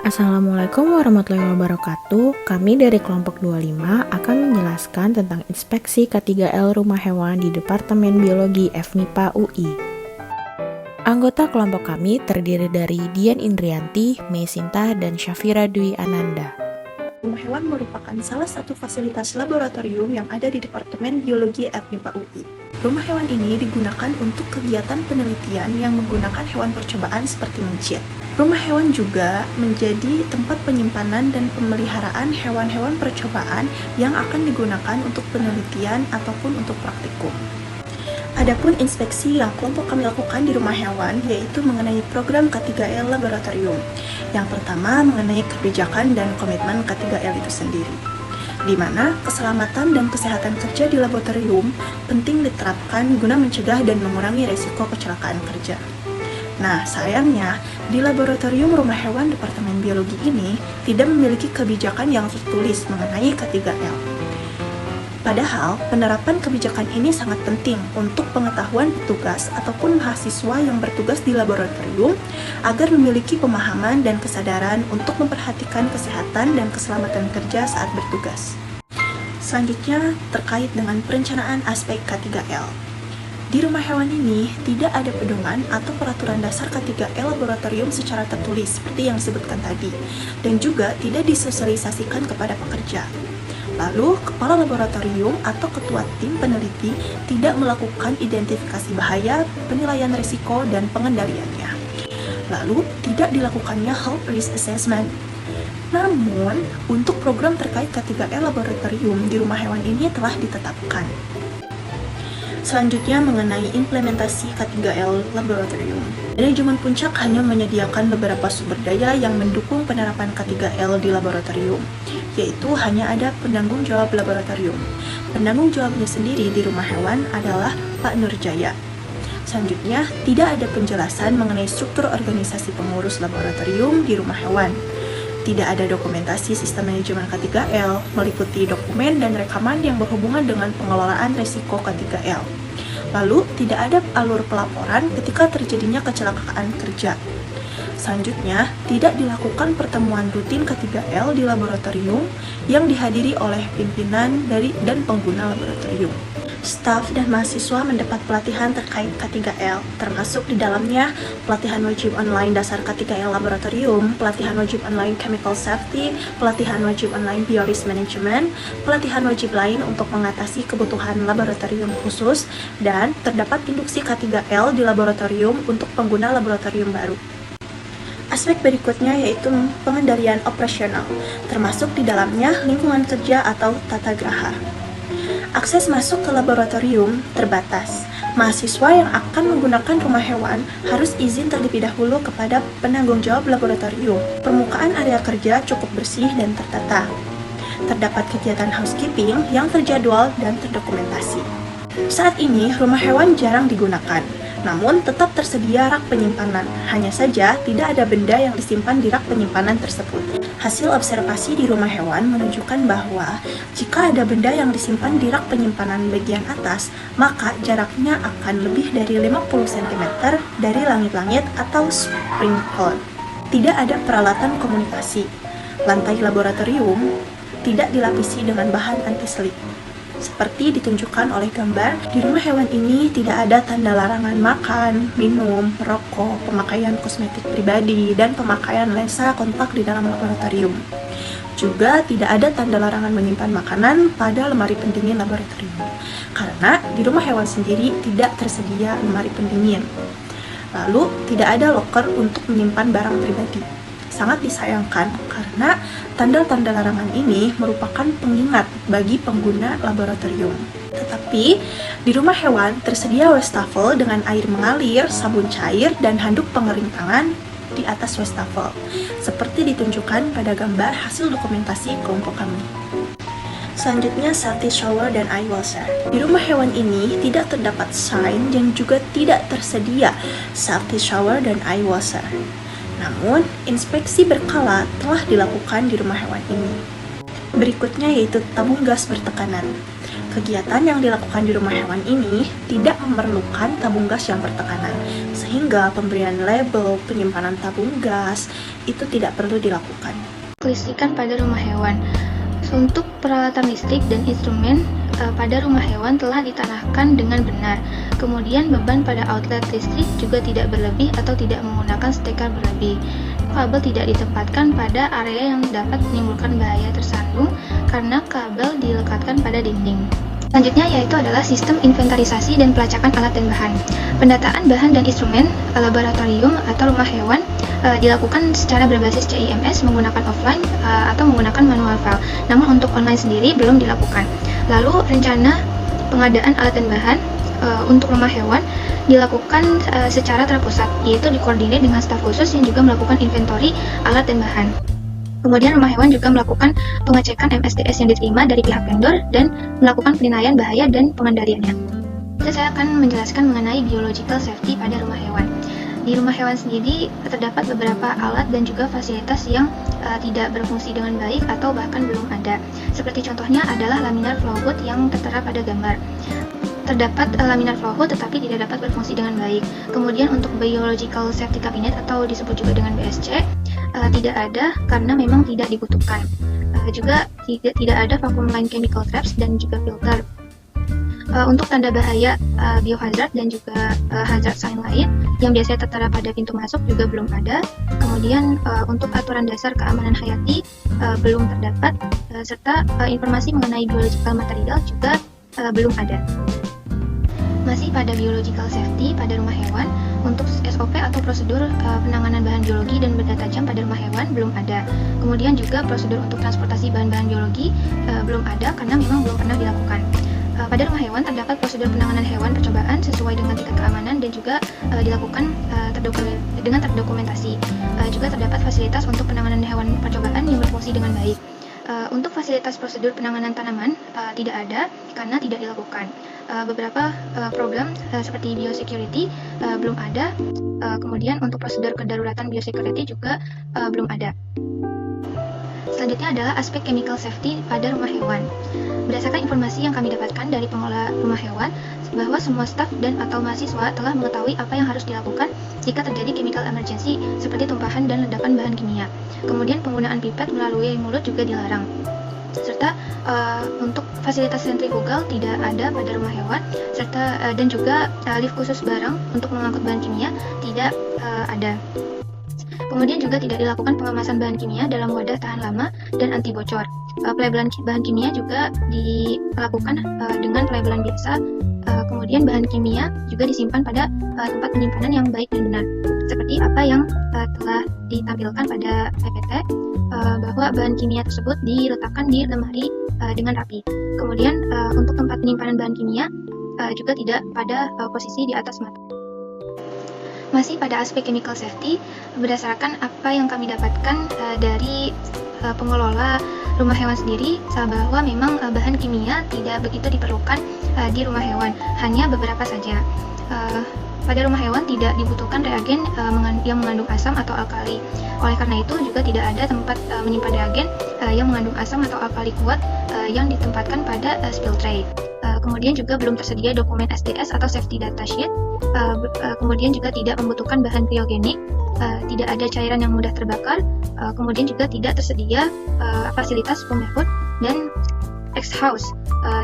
Assalamualaikum warahmatullahi wabarakatuh. Kami dari kelompok 25 akan menjelaskan tentang inspeksi K3L rumah hewan di Departemen Biologi FMIPA UI. Anggota kelompok kami terdiri dari Dian Indrianti, Mei Sinta, dan Syafira Dwi Ananda. Rumah hewan merupakan salah satu fasilitas laboratorium yang ada di Departemen Biologi FMIPA UI. Rumah hewan ini digunakan untuk kegiatan penelitian yang menggunakan hewan percobaan seperti mencit. Rumah hewan juga menjadi tempat penyimpanan dan pemeliharaan hewan-hewan percobaan yang akan digunakan untuk penelitian ataupun untuk praktikum. Adapun inspeksi yang kelompok kami lakukan di rumah hewan yaitu mengenai program K3L Laboratorium. Yang pertama mengenai kebijakan dan komitmen K3L itu sendiri, di mana keselamatan dan kesehatan kerja di laboratorium penting diterapkan guna mencegah dan mengurangi risiko kecelakaan kerja. Nah, sayangnya, di laboratorium rumah hewan Departemen Biologi ini tidak memiliki kebijakan yang tertulis mengenai K3L. Padahal, penerapan kebijakan ini sangat penting untuk pengetahuan petugas ataupun mahasiswa yang bertugas di laboratorium agar memiliki pemahaman dan kesadaran untuk memperhatikan kesehatan dan keselamatan kerja saat bertugas. Selanjutnya, terkait dengan perencanaan aspek K3L. Di rumah hewan ini tidak ada pedoman atau peraturan dasar K3L laboratorium secara tertulis seperti yang disebutkan tadi, dan juga tidak disosialisasikan kepada pekerja. Lalu, kepala laboratorium atau ketua tim peneliti tidak melakukan identifikasi bahaya, penilaian risiko, dan pengendaliannya. Lalu, tidak dilakukannya health risk assessment. Namun, untuk program terkait K3L laboratorium di rumah hewan ini telah ditetapkan. Selanjutnya mengenai implementasi K3L Laboratorium. Manajemen Puncak hanya menyediakan beberapa sumber daya yang mendukung penerapan K3L di laboratorium, yaitu hanya ada penanggung jawab laboratorium. Penanggung jawabnya sendiri di rumah hewan adalah Pak Nurjaya. Selanjutnya, tidak ada penjelasan mengenai struktur organisasi pengurus laboratorium di rumah hewan. Tidak ada dokumentasi sistem manajemen K3L, meliputi dokumen dan rekaman yang berhubungan dengan pengelolaan risiko K3L. Lalu, tidak ada alur pelaporan ketika terjadinya kecelakaan kerja. Selanjutnya, tidak dilakukan pertemuan rutin K3L di laboratorium yang dihadiri oleh pimpinan dan pengguna laboratorium. Staf dan mahasiswa mendapat pelatihan terkait K3L, termasuk di dalamnya pelatihan wajib online dasar K3L Laboratorium, pelatihan wajib online Chemical Safety, pelatihan wajib online Biorisk Management, pelatihan wajib lain untuk mengatasi kebutuhan laboratorium khusus, dan terdapat induksi K3L di laboratorium untuk pengguna laboratorium baru. Aspek berikutnya yaitu pengendalian operasional, termasuk di dalamnya lingkungan kerja atau tata graha. Akses masuk ke laboratorium terbatas. Mahasiswa yang akan menggunakan rumah hewan harus izin terlebih dahulu kepada penanggung jawab laboratorium. Permukaan area kerja cukup bersih dan tertata. Terdapat kegiatan housekeeping yang terjadwal dan terdokumentasi. Saat ini, rumah hewan jarang digunakan, namun tetap tersedia rak penyimpanan. Hanya saja, tidak ada benda yang disimpan di rak penyimpanan tersebut. Hasil observasi di rumah hewan menunjukkan bahwa jika ada benda yang disimpan di rak penyimpanan bagian atas, maka jaraknya akan lebih dari 50 cm dari langit-langit atau spring hole. Tidak ada peralatan komunikasi. Lantai laboratorium tidak dilapisi dengan bahan anti-slip. Seperti ditunjukkan oleh gambar, di rumah hewan ini tidak ada tanda larangan makan, minum, merokok, pemakaian kosmetik pribadi, dan pemakaian lensa kontak di dalam laboratorium. Juga tidak ada tanda larangan menyimpan makanan pada lemari pendingin laboratorium, karena di rumah hewan sendiri tidak tersedia lemari pendingin. Lalu, tidak ada loker untuk menyimpan barang pribadi. Sangat disayangkan karena tanda-tanda larangan ini merupakan pengingat bagi pengguna laboratorium. Tetapi, di rumah hewan tersedia wastafel dengan air mengalir, sabun cair, dan handuk pengering tangan di atas wastafel, seperti ditunjukkan pada gambar hasil dokumentasi kelompok kami. Selanjutnya, safety shower dan eye washer. Di rumah hewan ini tidak terdapat sign dan juga tidak tersedia safety shower dan eye washer. Namun, inspeksi berkala telah dilakukan di rumah hewan ini. Berikutnya yaitu tabung gas bertekanan. Kegiatan yang dilakukan di rumah hewan ini tidak memerlukan tabung gas yang bertekanan, sehingga pemberian label, penyimpanan tabung gas itu tidak perlu dilakukan. Kelistrikan pada rumah hewan. Untuk peralatan listrik dan instrumen pada rumah hewan telah ditanahkan dengan benar. Kemudian beban pada outlet listrik juga tidak berlebih atau tidak menggunakan steker berlebih. Kabel tidak ditempatkan pada area yang dapat menimbulkan bahaya tersandung karena kabel dilekatkan pada dinding. Selanjutnya yaitu adalah sistem inventarisasi dan pelacakan alat dan bahan. Pendataan bahan dan instrumen laboratorium atau rumah hewan dilakukan secara berbasis CIMS menggunakan offline atau menggunakan manual file. Namun untuk online sendiri belum dilakukan. Lalu rencana pengadaan alat dan bahan untuk rumah hewan dilakukan secara terpusat, yaitu dikoordinir dengan staf khusus yang juga melakukan inventory alat dan bahan. Kemudian rumah hewan juga melakukan pengecekan MSDS yang diterima dari pihak vendor dan melakukan penilaian bahaya dan pengendaliannya. Saya akan menjelaskan mengenai biological safety pada rumah hewan. Di rumah hewan sendiri terdapat beberapa alat dan juga fasilitas yang tidak berfungsi dengan baik atau bahkan belum ada. Seperti contohnya adalah laminar flow hood yang tertera pada gambar. Terdapat laminar flow hood tetapi tidak dapat berfungsi dengan baik. Kemudian untuk biological safety cabinet atau disebut juga dengan BSC tidak ada karena memang tidak dibutuhkan. Juga tidak ada vacuum line chemical traps dan juga filter. Untuk tanda bahaya biohazard dan juga hazard sign lain yang biasanya tertera pada pintu masuk juga belum ada. Kemudian untuk aturan dasar keamanan hayati belum terdapat, serta informasi mengenai biological material juga belum ada. Masih pada biological safety pada rumah hewan, untuk SOP atau prosedur penanganan bahan biologi dan benda tajam pada rumah hewan belum ada. Kemudian juga prosedur untuk transportasi bahan-bahan biologi belum ada karena memang belum pernah dilakukan. Pada rumah hewan terdapat prosedur penanganan hewan percobaan sesuai dengan tingkat keamanan dan juga dilakukan dengan terdokumentasi. Juga terdapat fasilitas untuk penanganan hewan percobaan yang berfungsi dengan baik. Untuk fasilitas prosedur penanganan tanaman tidak ada karena tidak dilakukan. Beberapa program seperti biosecurity belum ada. Kemudian untuk prosedur kedaruratan biosecurity juga belum ada. Selanjutnya adalah aspek chemical safety pada rumah hewan. Berdasarkan informasi yang kami dapatkan dari pengelola rumah hewan, bahwa semua staf dan atau mahasiswa telah mengetahui apa yang harus dilakukan jika terjadi chemical emergency seperti tumpahan dan ledakan bahan kimia. Kemudian penggunaan pipet melalui mulut juga dilarang. Serta untuk fasilitas sentrifugal tidak ada pada rumah hewan, serta dan juga lift khusus barang untuk mengangkut bahan kimia tidak ada. Kemudian juga tidak dilakukan pengemasan bahan kimia dalam wadah tahan lama dan anti bocor. Pelabelan bahan kimia juga dilakukan dengan pelabelan biasa. Kemudian bahan kimia juga disimpan pada tempat penyimpanan yang baik dan benar. Seperti apa yang telah ditampilkan pada PPT, bahwa bahan kimia tersebut diletakkan di lemari dengan rapi. Kemudian untuk tempat penyimpanan bahan kimia juga tidak pada posisi di atas mata. Masih pada aspek chemical safety, berdasarkan apa yang kami dapatkan dari pengelola rumah hewan sendiri, bahwa memang bahan kimia tidak begitu diperlukan di rumah hewan, hanya beberapa saja. Pada rumah hewan tidak dibutuhkan reagen yang mengandung asam atau alkali. Oleh karena itu juga tidak ada tempat menyimpan reagen yang mengandung asam atau alkali kuat yang ditempatkan pada spill tray. Kemudian juga belum tersedia dokumen SDS atau safety data sheet. Kemudian juga tidak membutuhkan bahan kriogenik, tidak ada cairan yang mudah terbakar. Kemudian juga tidak tersedia fasilitas foam-hood dan exhaust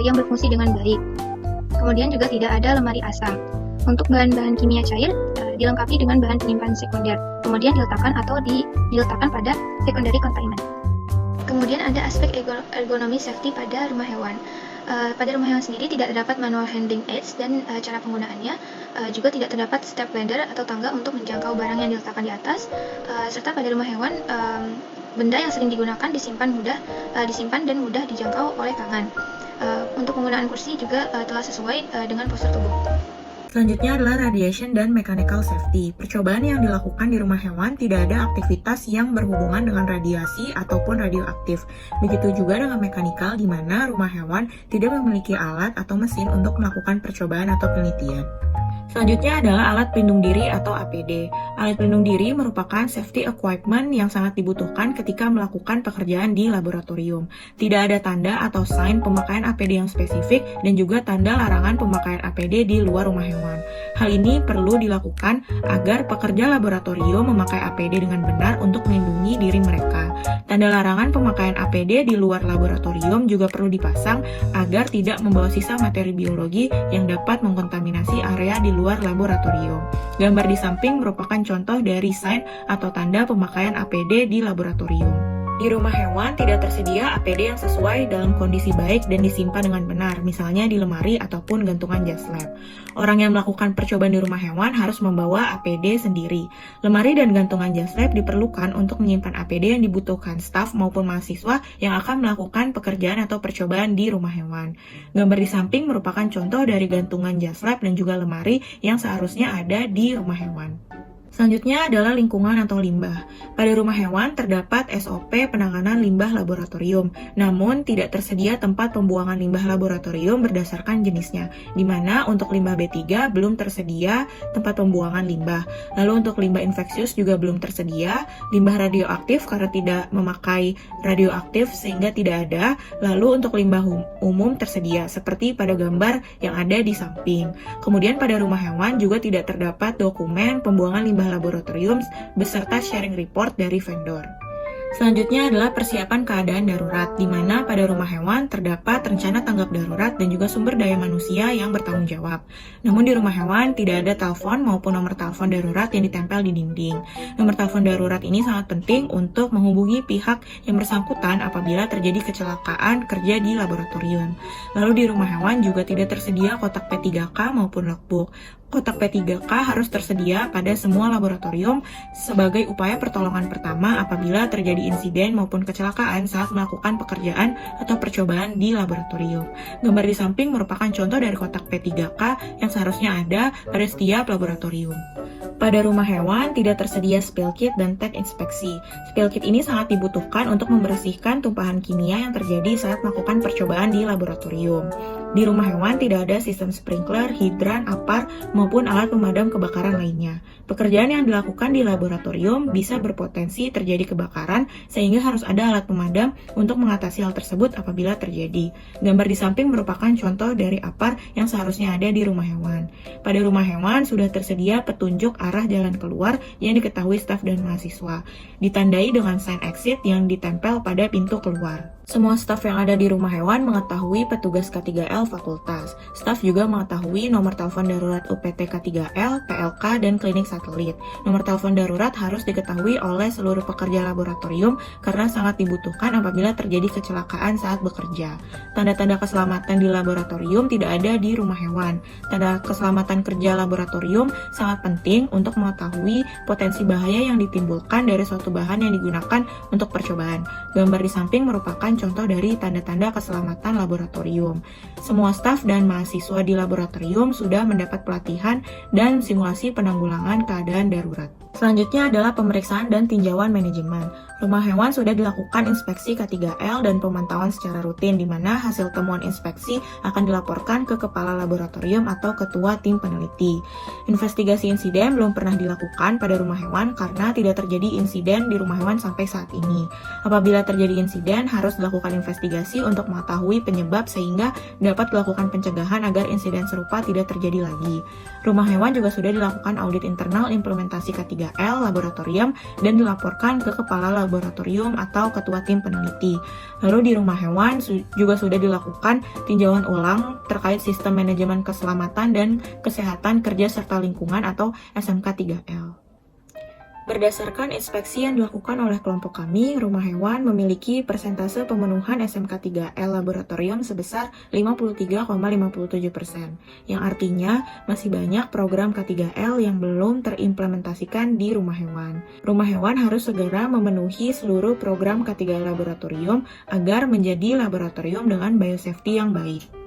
yang berfungsi dengan baik. Kemudian juga tidak ada lemari asam. Untuk bahan-bahan kimia cair dilengkapi dengan bahan penyimpanan sekunder, kemudian diletakkan pada secondary containment. Kemudian ada aspek ergonomi safety pada rumah hewan. Pada rumah hewan sendiri tidak terdapat manual handling aids dan cara penggunaannya, juga tidak terdapat step ladder atau tangga untuk menjangkau barang yang diletakkan di atas, serta pada rumah hewan benda yang sering digunakan disimpan dan mudah dijangkau oleh tangan. Untuk penggunaan kursi juga telah sesuai dengan postur tubuh. Selanjutnya adalah radiation dan mechanical safety. Percobaan yang dilakukan di rumah hewan tidak ada aktivitas yang berhubungan dengan radiasi ataupun radioaktif. Begitu juga dengan mechanical, di mana rumah hewan tidak memiliki alat atau mesin untuk melakukan percobaan atau penelitian. Selanjutnya adalah alat pelindung diri atau APD. Alat pelindung diri merupakan safety equipment yang sangat dibutuhkan ketika melakukan pekerjaan di laboratorium. Tidak ada tanda atau sign pemakaian APD yang spesifik dan juga tanda larangan pemakaian APD di luar rumah hewan. Hal ini perlu dilakukan agar pekerja laboratorium memakai APD dengan benar untuk melindungi diri mereka. Tanda larangan pemakaian APD di luar laboratorium juga perlu dipasang agar tidak membawa sisa materi biologi yang dapat mengkontaminasi area di luar laboratorium. Gambar di samping merupakan contoh dari sign atau tanda pemakaian APD di laboratorium. Di rumah hewan tidak tersedia APD yang sesuai dalam kondisi baik dan disimpan dengan benar, misalnya di lemari ataupun gantungan jas lab. Orang yang melakukan percobaan di rumah hewan harus membawa APD sendiri. Lemari dan gantungan jas lab diperlukan untuk menyimpan APD yang dibutuhkan staf maupun mahasiswa yang akan melakukan pekerjaan atau percobaan di rumah hewan. Gambar di samping merupakan contoh dari gantungan jas lab dan juga lemari yang seharusnya ada di rumah hewan. Selanjutnya adalah lingkungan atau limbah. Pada rumah hewan terdapat SOP penanganan limbah laboratorium, namun tidak tersedia tempat pembuangan limbah laboratorium berdasarkan jenisnya, di mana untuk limbah B3 belum tersedia tempat pembuangan limbah. Lalu untuk limbah infeksius juga belum tersedia, limbah radioaktif karena tidak memakai radioaktif sehingga tidak ada, lalu untuk limbah umum tersedia, seperti pada gambar yang ada di samping. Kemudian pada rumah hewan juga tidak terdapat dokumen pembuangan limbah laboratorium beserta sharing report dari vendor. Selanjutnya adalah persiapan keadaan darurat, di mana pada rumah hewan terdapat rencana tanggap darurat dan juga sumber daya manusia yang bertanggung jawab. Namun di rumah hewan tidak ada telepon maupun nomor telepon darurat yang ditempel di dinding. Nomor telepon darurat ini sangat penting untuk menghubungi pihak yang bersangkutan apabila terjadi kecelakaan kerja di laboratorium. Lalu di rumah hewan juga tidak tersedia kotak P3K maupun logbook. Kotak P3K harus tersedia pada semua laboratorium sebagai upaya pertolongan pertama apabila terjadi insiden maupun kecelakaan saat melakukan pekerjaan atau percobaan di laboratorium. Gambar di samping merupakan contoh dari kotak P3K yang seharusnya ada pada setiap laboratorium. Pada rumah hewan tidak tersedia spill kit dan tag inspeksi. Spill kit ini sangat dibutuhkan untuk membersihkan tumpahan kimia yang terjadi saat melakukan percobaan di laboratorium. Di rumah hewan tidak ada sistem sprinkler, hidran, apar, maupun alat pemadam kebakaran lainnya. Pekerjaan yang dilakukan di laboratorium bisa berpotensi terjadi kebakaran, sehingga harus ada alat pemadam untuk mengatasi hal tersebut apabila terjadi. Gambar di samping merupakan contoh dari apar yang seharusnya ada di rumah hewan. Pada rumah hewan sudah tersedia petunjuk arah jalan keluar yang diketahui staf dan mahasiswa, ditandai dengan sign exit yang ditempel pada pintu keluar. Semua staf yang ada di rumah hewan mengetahui petugas K3L fakultas. Staf juga mengetahui nomor telepon darurat UPT K3L, PLK, dan klinik satelit. Nomor telepon darurat harus diketahui oleh seluruh pekerja laboratorium karena sangat dibutuhkan apabila terjadi kecelakaan saat bekerja. Tanda-tanda keselamatan di laboratorium tidak ada di rumah hewan. Tanda keselamatan kerja laboratorium sangat penting untuk mengetahui potensi bahaya yang ditimbulkan dari suatu bahan yang digunakan untuk percobaan. Gambar di samping merupakan contoh dari tanda-tanda keselamatan laboratorium. Semua staf dan mahasiswa di laboratorium sudah mendapat pelatihan dan simulasi penanggulangan keadaan darurat. Selanjutnya adalah pemeriksaan dan tinjauan manajemen. Rumah hewan sudah dilakukan inspeksi K3L dan pemantauan secara rutin, di mana hasil temuan inspeksi akan dilaporkan ke kepala laboratorium atau ketua tim peneliti. Investigasi insiden belum pernah dilakukan pada rumah hewan karena tidak terjadi insiden di rumah hewan sampai saat ini. Apabila terjadi insiden, harus dilakukan investigasi untuk mengetahui penyebab sehingga dapat dilakukan pencegahan agar insiden serupa tidak terjadi lagi. Rumah hewan juga sudah dilakukan audit internal implementasi K3L laboratorium dan dilaporkan ke kepala laboratorium atau ketua tim peneliti. Lalu di rumah hewan juga sudah dilakukan tinjauan ulang terkait sistem manajemen keselamatan dan kesehatan kerja serta lingkungan atau SMK 3L. Berdasarkan inspeksi yang dilakukan oleh kelompok kami, rumah hewan memiliki persentase pemenuhan SMK 3L laboratorium sebesar 53,57%, yang artinya masih banyak program K3L yang belum terimplementasikan di rumah hewan. Rumah hewan harus segera memenuhi seluruh program K3L laboratorium agar menjadi laboratorium dengan biosafety yang baik.